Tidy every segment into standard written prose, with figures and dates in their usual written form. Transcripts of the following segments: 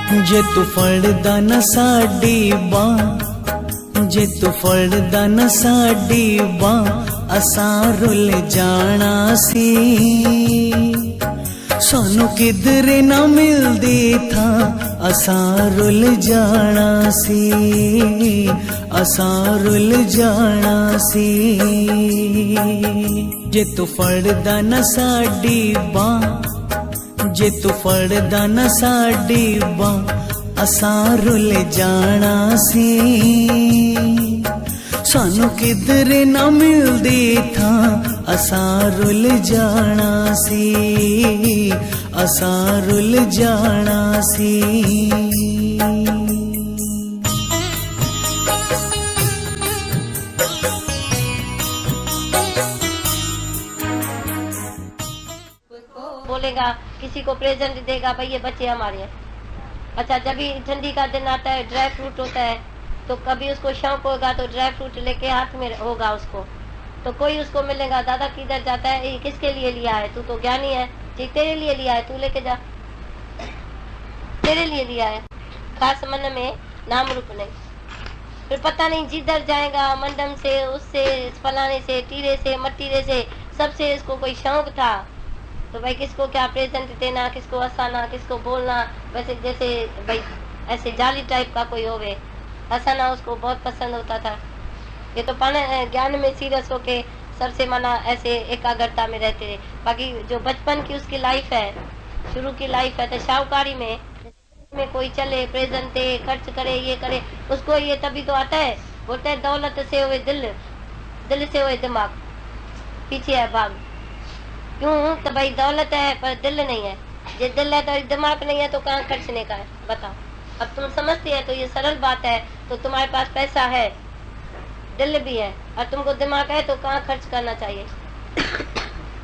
जे तू फड़दा न साडी बां, जे तू फड़दा न साडी बां, असां रुल जाना सी। सानू किधरे ना मिलदी था, असां रुल जाना सी, असां रुल जाना सी। जे तू फड़दा न साडी बां, जे तू फड़दा न साडी बां, असां रुल जाना सी। सानू किधरे ना मिलदी था, असां रुल जाना सी, असां रुल जाना सी। बोलेगा किसी को प्रेजेंट देगा, भाई ये बच्चे हमारे हैं। अच्छा, जब भी ठंडी का दिन आता है, ड्राई फ्रूट होता है, तो कभी उसको शौक होगा तो ड्राई फ्रूट लेके हाथ में होगा उसको, तो कोई उसको मिलेगा, दादा किधर जाता है, ये किसके लिए लिया है, तू तो ज्ञानी है जी, तेरे लिए लिया है, तू लेके जा, तेरे लिए लिया है, खास मन में, नाम रूप नहीं। फिर पता नहीं जिधर जाएगा, मंडम से, उससे, फलाने से, टीरे से, मट्टीरे से, सबसे इसको कोई शौक था, तो भाई किसको क्या प्रेजेंट देना, किसको हंसाना, किसको बोलना, वैसे जैसे भाई ऐसे जाली टाइप का कोई होवे, हंसाना उसको बहुत पसंद होता था। ये तो ज्ञान में सीरियस होके सबसे मना ऐसे एकाग्रता में रहते थे। बाकी जो बचपन की उसकी लाइफ है, शुरू की लाइफ है, तो शाहूकारी में कोई चले, प्रेजेंट दे, खर्च करे, ये करे, उसको ये तभी तो आता है, बोलते हैं दौलत से हुए दिल, दिल से हुए दिमाग, पीछे है भाग। क्यों? तो भाई दौलत है पर दिल नहीं है, ये दिल है तो दिमाग नहीं है, तो कहाँ खर्चने का है, बताओ। अब तुम समझते है तो ये सरल बात है, तो तुम्हारे पास पैसा है, दिल भी है, और तुमको दिमाग है, तो कहाँ खर्च करना चाहिए।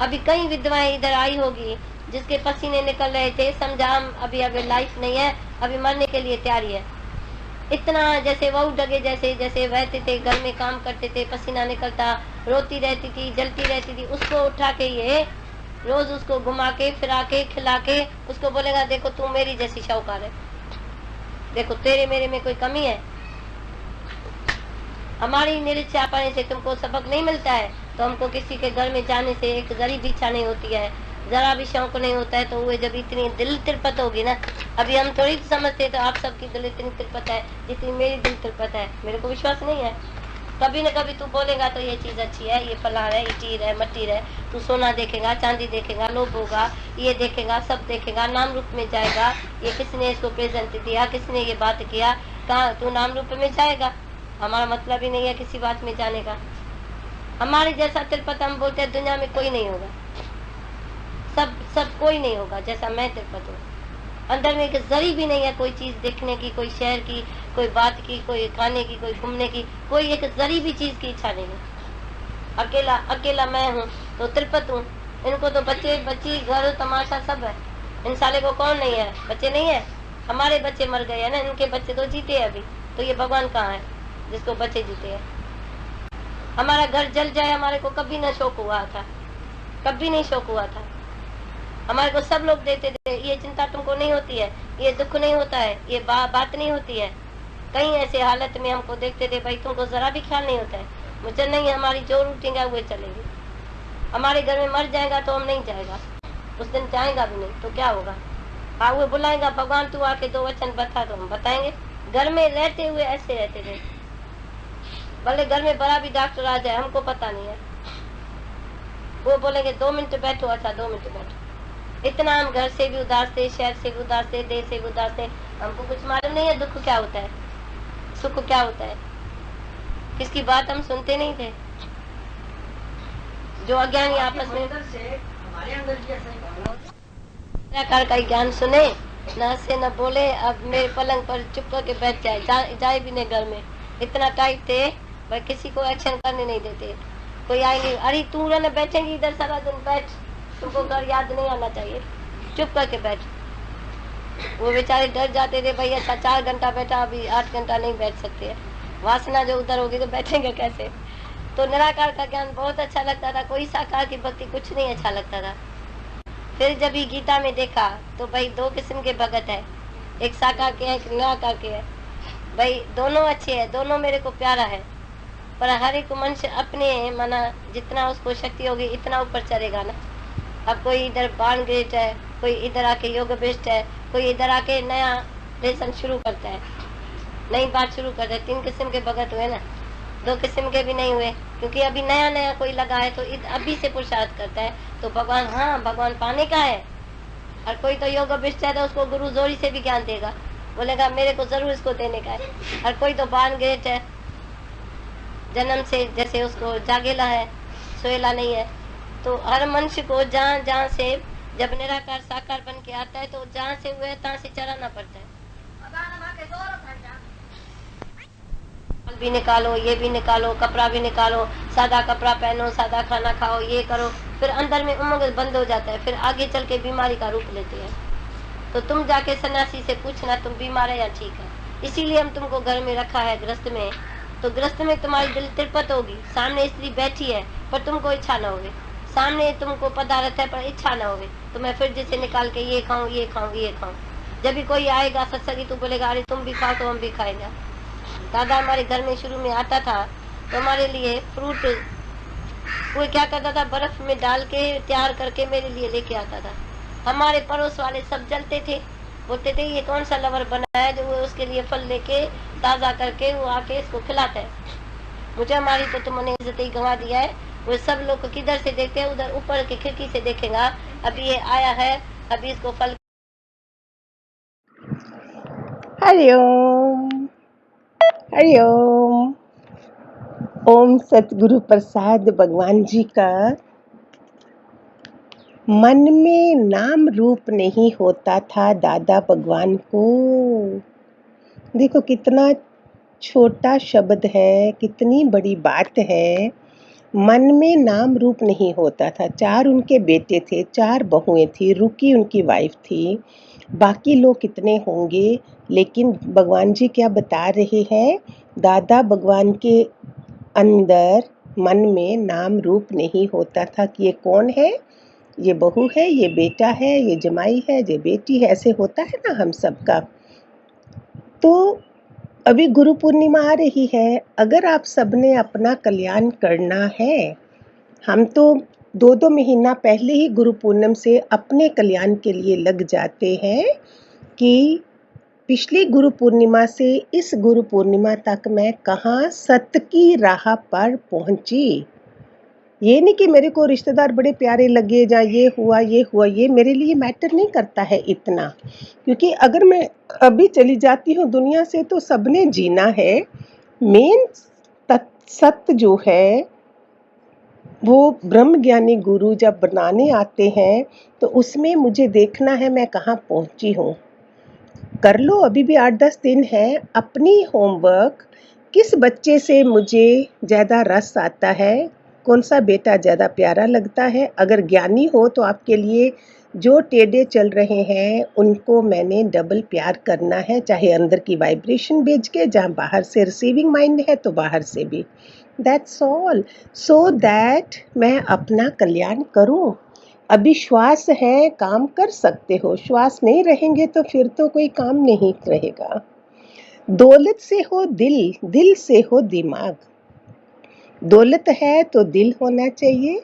अभी कई विधवाएं इधर आई होगी जिसके पसीने निकल रहे थे, समझा अभी अभी लाइफ नहीं है, अभी मरने के लिए तैयारी है, इतना जैसे वहू डगे जैसे जैसे बहते थे, घर में काम करते थे, पसीना निकलता, रोती रहती थी, जलती रहती थी, उसको उठा के ये रोज उसको घुमा के, फिरा के, खिला के, उसको बोलेगा देखो तू मेरी जैसी शाहूकार है, देखो तेरे मेरे में कोई कमी है। हमारी निरीक्षा पाने से तुमको सबक नहीं मिलता है, तो हमको किसी के घर में जाने से एक जरी भी इच्छा नहीं होती है, जरा भी शौक नहीं होता है। तो वो जब इतनी दिल तिरपत होगी ना, अभी हम थोड़ी समझते, तो आप सबकी दिल इतनी तिरपत है जितनी मेरी दिल तिरपत है, मेरे को विश्वास नहीं है। कभी न कभी तू बोलेगा तो ये चीज अच्छी है, ये फला है, ये टीर है, मट्टी है, तू सोना देखेगा, चांदी देखेगा, लोभ होगा, ये देखेगा, सब देखेगा, नाम रूप में जाएगा, ये किसने इसको प्रेजेंट दिया, किसने ये बात किया, कहाँ तू नाम रूप में जाएगा। हमारा मतलब ही नहीं है किसी बात में जाने का। हमारे जैसा तिरपत हम बोलते हैं दुनिया में कोई नहीं होगा, सब कोई नहीं होगा जैसा मैं तिरपत हूँ। अंदर में एक जरी भी नहीं है कोई चीज देखने की, कोई शहर की, कोई बात की, कोई खाने की, कोई घूमने की, कोई एक जरी भी चीज की इच्छा नहीं है। अकेला अकेला मैं हूँ तो तिरपत हूँ। इनको तो बच्चे बच्ची घर तमाशा सब है, इन साले को कौन नहीं है, बच्चे नहीं है। हमारे बच्चे मर गए है ना, इनके बच्चे तो जीते हैं अभी, तो ये भगवान कहाँ है जिसको बच्चे जीते हैं। हमारा घर जल जाए हमारे को कभी न शौक हुआ था, कभी नहीं शौक हुआ था। हमारे को सब लोग देते थे, ये चिंता तुमको नहीं होती है, ये दुख नहीं होता है, ये बात नहीं होती है। कई ऐसे हालत में हमको देखते थे, भाई तुमको जरा भी ख्याल नहीं होता है। मुझे नहीं, हमारी जो रूटीन है वो चलेगी। हमारे घर में मर जाएगा तो हम नहीं जाएगा, उस दिन जाएगा भी नहीं तो क्या होगा। हाँ वो बुलाएगा, भगवान तू आके दो वचन बता, तो हम बताएंगे। घर में रहते हुए ऐसे रहते थे, भले घर में बड़ा भी डॉक्टर आ जाए हमको पता नहीं है, वो बोलेंगे 2 मिनट बैठो, अच्छा 2 मिनट बैठो। इतना हम घर से भी उदास थे, शहर से भी उदास थे, देश से भी उदास थे, हमको कुछ मालूम नहीं है दुख क्या होता है, सुख क्या होता है, किसकी बात हम सुनते नहीं थे। जो अज्ञानी आपस में निराकार का ज्ञान सुने, न से न बोले, अब मेरे पलंग पर चुप करके बैठ जाए भी नहीं। घर में इतना टाइट थे भाई, किसी को एक्शन करने नहीं देते। कोई आएंगे, अरे तू न बैठेंगी इधर सारा दिन, बैठ, तुमको घर याद नहीं आना चाहिए, चुप करके बैठ। वो बेचारे डर जाते थे, भाई अच्छा 4 घंटा बैठा, अभी 8 घंटा नहीं बैठ सकते है, वासना जो उधर होगी तो बैठेंगे कैसे। तो निराकार का ज्ञान बहुत अच्छा लगता था, कोई साकार की भक्ति कुछ नहीं अच्छा लगता था। फिर जब ही गीता में देखा तो भाई 2 किस्म के भगत है, एक साकार के है, एक निराकार के है। भाई दोनों अच्छे हैं, दोनों मेरे को प्यारा है, पर हर एक मनुष्य अपने माना जितना उसको शक्ति होगी इतना ऊपर चलेगा ना। अब कोई इधर बाण ग्रेट है, कोई इधर आके योग बेस्ट है, कोई इधर आके नया लेसन शुरू करता है, नई बात शुरू करता है। 3 किस्म के भगत हुए ना, 2 किस्म के भी नहीं हुए, क्योंकि अभी नया नया कोई लगा है तो अभी से पुरुषार्थ करता है तो भगवान, हाँ भगवान पाने का है। और कोई तो योग अभिष्ट है तो उसको गुरु जोरी से भी ज्ञान देगा, बोलेगा मेरे को जरूर इसको देने का है। और कोई तो बाण ग्रेट है, जन्म से जैसे उसको जागेला है, सोएला नहीं है। तो हर मनुष्य को जहाँ जहाँ से जब निराकार साकार बन के आता है तो जहाँ से हुए तहाँ से चलाना पड़ता है। फल भी निकालो, ये भी निकालो, कपड़ा भी निकालो, सादा कपड़ा पहनो, सादा खाना खाओ, ये करो, फिर अंदर में उमंग बंद हो जाता है, फिर आगे चल के बीमारी का रूप लेते हैं। तो तुम जाके सन्यासी से पूछना तुम बीमार है या ठीक है। इसीलिए हम तुमको घर में रखा है गृहस्थ में, तो गृहस्थ में तुम्हारी दिल तिरपत होगी, सामने स्त्री बैठी है पर तुमको इच्छा न होगी, सामने तुमको पदार्थ है पर इच्छा न होगी, तो मैं फिर जैसे निकाल के ये खाऊं, ये खाऊं, ये खाऊं। जब भी कोई आएगा सत्संगी तो बोलेगा अरे तुम भी खाओ तो हम भी खाएगा। दादा हमारे घर में शुरू में आता था तो हमारे लिए फ्रूट वो क्या करता था, बर्फ में डाल के तैयार करके मेरे लिए लेके आता था। हमारे पड़ोस वाले सब जलते थे, बोलते थे ये कौन सा लवर बना है जो वो उसके लिए फल लेके ताजा करके वो आके इसको खिलाता है। मुझे हमारी तो तुमने इज्जत ही गंवा दिया है। वो सब लोग किधर से देखते हैं, उधर ऊपर की खिड़की से देखेगा, अभी ये आया है, अभी इसको फल। हरिओम हरिओम। ओम सतगुरु प्रसाद भगवान जी का। मन में नाम रूप नहीं होता था दादा भगवान को। देखो कितना छोटा शब्द है, कितनी बड़ी बात है। मन में नाम रूप नहीं होता था। 4 उनके बेटे थे, 4 बहुएं थी, रुकी उनकी वाइफ थी, बाकी लोग कितने होंगे। लेकिन भगवान जी क्या बता रहे हैं, दादा भगवान के अंदर मन में नाम रूप नहीं होता था कि ये कौन है, ये बहू है, ये बेटा है, ये जमाई है, ये बेटी है। ऐसे होता है ना हम सबका। तो अभी गुरु पूर्णिमा आ रही है। अगर आप सबने अपना कल्याण करना है, हम तो 2-2 महीना पहले ही गुरु पूर्णिमा से अपने कल्याण के लिए लग जाते हैं कि पिछली गुरु पूर्णिमा से इस गुरु पूर्णिमा तक मैं कहाँ सत्य की राह पर पहुंची। ये नहीं कि मेरे को रिश्तेदार बड़े प्यारे लगे, या ये हुआ, ये मेरे लिए मैटर नहीं करता है इतना। क्योंकि अगर मैं अभी चली जाती हूँ दुनिया से तो सबने जीना है। मेन सत्य जो है वो ब्रह्म ज्ञानी गुरु जब बनाने आते हैं तो उसमें मुझे देखना है मैं कहाँ पहुँची हूँ। कर लो, अभी भी 8-10 दिन है। अपनी होमवर्क, किस बच्चे से मुझे ज़्यादा रस आता है, कौन सा बेटा ज़्यादा प्यारा लगता है। अगर ज्ञानी हो तो आपके लिए जो टेढ़े चल रहे हैं उनको मैंने डबल प्यार करना है, चाहे अंदर की वाइब्रेशन भेज के, जहाँ बाहर से रिसीविंग माइंड है तो बाहर से भी। दैट्स ऑल, सो दैट मैं अपना कल्याण करूं। अभी श्वास है, काम कर सकते हो। श्वास नहीं रहेंगे तो फिर तो कोई काम नहीं रहेगा। दौलत से हो दिल, दिल से हो दिमाग। दौलत है तो दिल होना चाहिए।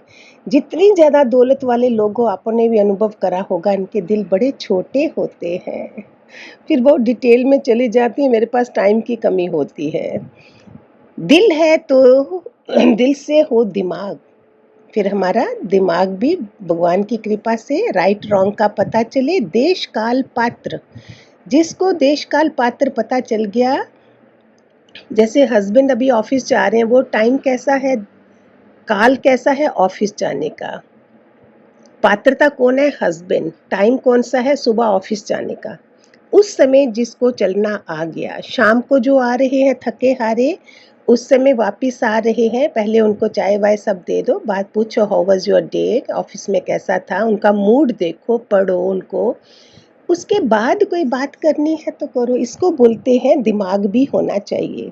जितनी ज़्यादा दौलत वाले लोग हो, आपने भी अनुभव करा होगा, इनके दिल बड़े छोटे होते हैं। फिर बहुत डिटेल में चली जाती है, मेरे पास टाइम की कमी होती है। दिल है तो दिल से हो दिमाग, फिर हमारा दिमाग भी भगवान की कृपा से राइट रॉन्ग का पता चले। देश काल पात्र, जिसको देश काल पात्र पता चल गया, जैसे हस्बैंड अभी ऑफिस जा रहे हैं, वो टाइम कैसा है, काल कैसा है ऑफिस जाने का। पात्रता कौन है, हस्बैंड। टाइम कौन सा है, सुबह ऑफिस जाने का। उस समय जिसको चलना आ गया, शाम को जो आ रहे हैं थके हारे, उस समय वापस आ रहे हैं, पहले उनको चाय वाय सब दे दो, बात पूछो, how was your day, office में कैसा था, उनका मूड देखो, पढ़ो उनको। उसके बाद कोई बात करनी है तो करो। इसको बोलते हैं दिमाग भी होना चाहिए।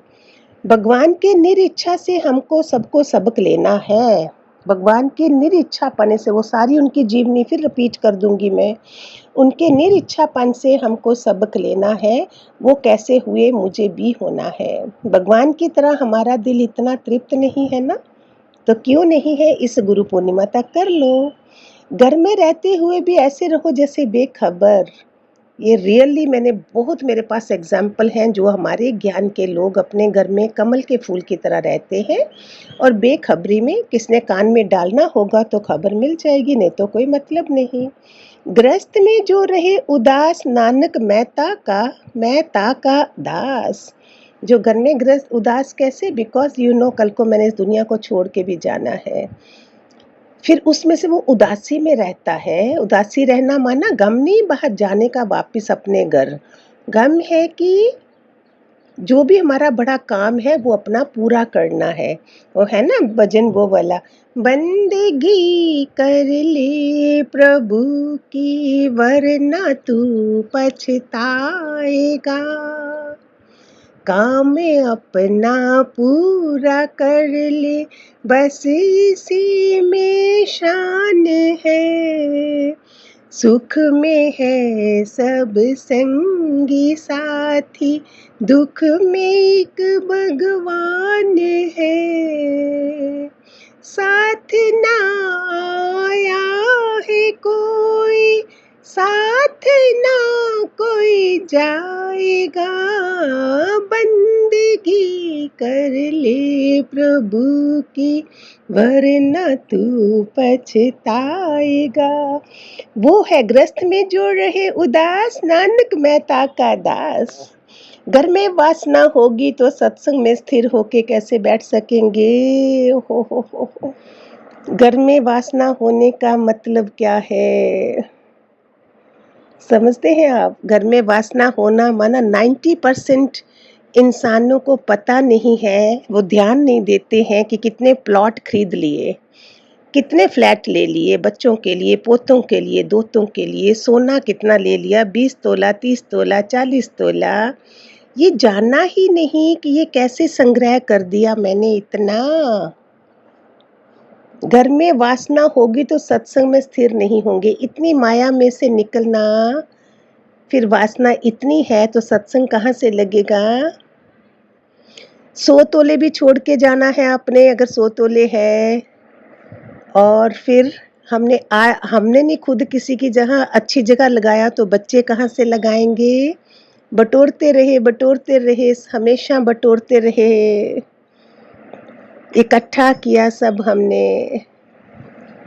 भगवान के निरिच्छा से हमको सबको सबक लेना है। भगवान के निरिच्छापन से, वो सारी उनकी जीवनी फिर रिपीट कर दूंगी मैं, उनके निरिच्छापन से हमको सबक लेना है। वो कैसे हुए मुझे भी होना है। भगवान की तरह हमारा दिल इतना तृप्त नहीं है ना, तो क्यों नहीं है, इस गुरु पूर्णिमा तक कर लो। घर में रहते हुए भी ऐसे रहो जैसे बेखबर। ये रियली मैंने बहुत, मेरे पास एग्जाम्पल हैं जो हमारे ज्ञान के लोग अपने घर में कमल के फूल की तरह रहते हैं, और बेखबरी में किसने कान में डालना होगा तो खबर मिल जाएगी, नहीं तो कोई मतलब नहीं। गृहस्थ में जो रहे उदास, नानक मैं ता का दास। जो घर में गृहस्थ उदास कैसे, बिकॉज कल को मैंने इस दुनिया को छोड़ के भी जाना है। फिर उसमें से वो उदासी में रहता है। उदासी रहना माना गम नहीं बाहर जाने का वापस अपने घर, गम है कि जो भी हमारा बड़ा काम है वो अपना पूरा करना है। वो है ना भजन वो वाला, बंदगी कर ले प्रभु की वरना तू पछताएगा। काम अपना पूरा कर ले, बस इसी में शान है। सुख में है सब संगी साथी, दुख में एक भगवान है। साथ ना आया है कोई, साथ ना कोई जाएगा। बंदगी कर ले प्रभु की वरना तू पछताएगा। वो है गृहस्थ में जो रहे उदास, नानक मेहता का दास। घर में वासना होगी तो सत्संग में स्थिर होके कैसे बैठ सकेंगे। हो। घर में वासना होने का मतलब क्या है, समझते हैं आप? घर में वासना होना माना 90% इंसानों को पता नहीं है, वो ध्यान नहीं देते हैं कि कितने प्लॉट खरीद लिए, कितने फ्लैट ले लिए, बच्चों के लिए, पोतों के लिए, दोतों के लिए, सोना कितना ले लिया, 20 तोला, 30 तोला, 40 तोला। ये जानना ही नहीं कि ये कैसे संग्रह कर दिया मैंने इतना। घर में वासना होगी तो सत्संग में स्थिर नहीं होंगे। इतनी माया में से निकलना, फिर वासना इतनी है तो सत्संग कहाँ से लगेगा। 100 तोले भी छोड़ के जाना है आपने, अगर 100 तोले है, और फिर हमने नहीं खुद किसी की जहाँ अच्छी जगह लगाया तो बच्चे कहाँ से लगाएंगे। बटोरते रहे, हमेशा बटोरते रहे। इकट्ठा किया सब हमने।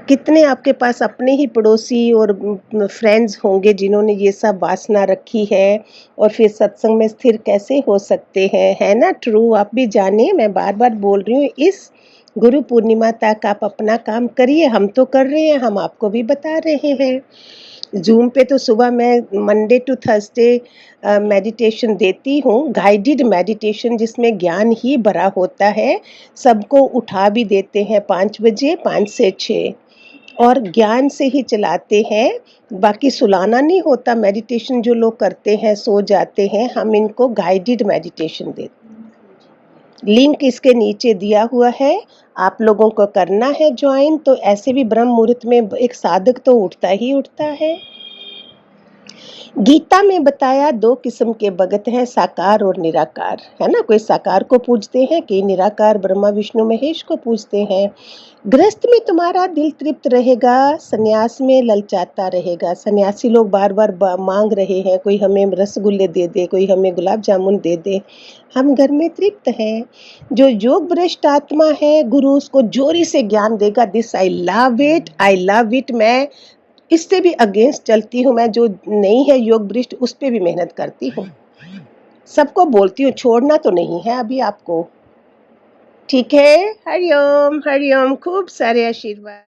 कितने आपके पास अपने ही पड़ोसी और फ्रेंड्स होंगे जिन्होंने ये सब वासना रखी है, और फिर सत्संग में स्थिर कैसे हो सकते हैं, है ना। ट्रू, आप भी जाने, मैं बार बार बोल रही हूँ, इस गुरु पूर्णिमा तक आप अपना काम करिए। हम तो कर रहे हैं, हम आपको भी बता रहे हैं। जूम पे तो सुबह मैं मंडे टू थर्सडे मेडिटेशन देती हूँ, गाइडेड मेडिटेशन, जिसमें ज्ञान ही भरा होता है। सबको उठा भी देते हैं 5 बजे, 5 से 6, और ज्ञान से ही चलाते हैं। बाकी सुलाना नहीं होता। मेडिटेशन जो लोग करते हैं सो जाते हैं, हम इनको गाइडेड मेडिटेशन देते हैं। लिंक इसके नीचे दिया हुआ है, आप लोगों को करना है ज्वाइन। तो ऐसे भी ब्रह्म मुहूर्त में एक साधक तो उठता ही उठता है। गीता में बताया 2 किस्म के भगत हैं, साकार और निराकार, है ना। कोई साकार को पूजते हैं, कि निराकार ब्रह्मा विष्णु महेश को पूजते हैं। गृहस्थ में तुम्हारा दिल तृप्त रहेगा, सन्यास में ललचाता रहेगा। सन्यासी लोग बार बार मांग रहे हैं, कोई हमें रसगुल्ले दे दे, कोई हमें गुलाब जामुन दे दे। हम घर में तृप्त हैं। जो योग भ्रष्ट आत्मा है, गुरु उसको जोरी से ज्ञान देगा। This I love it. मैं इससे भी अगेंस्ट चलती हूँ। मैं जो नहीं है योग भ्रष्ट, उस पर भी मेहनत करती हूँ। सबको बोलती हूँ, छोड़ना तो नहीं है अभी आपको। ठीक है, हरिओम हरिओम, खूब सारे आशीर्वाद।